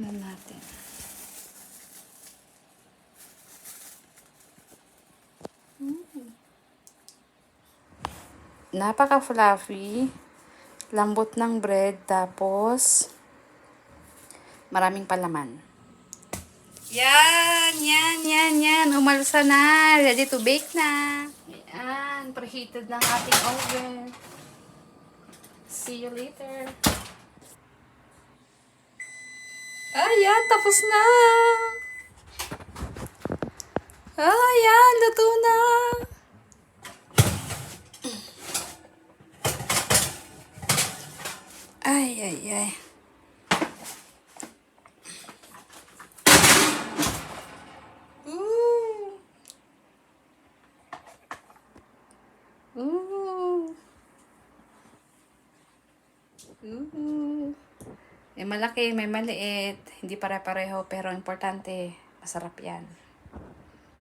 Tignan natin. Napaka-fluffy. Lambot ng bread. Tapos, maraming palaman. Yan! Umalsa na. Ready to bake na. Yan. Preheated ng ating oven. See you later. Ayan, tapos na. Ayan, luto na. Ay. Ooh. May malaki, may maliit. Hindi pare-pareho, pero importante, masarap yan.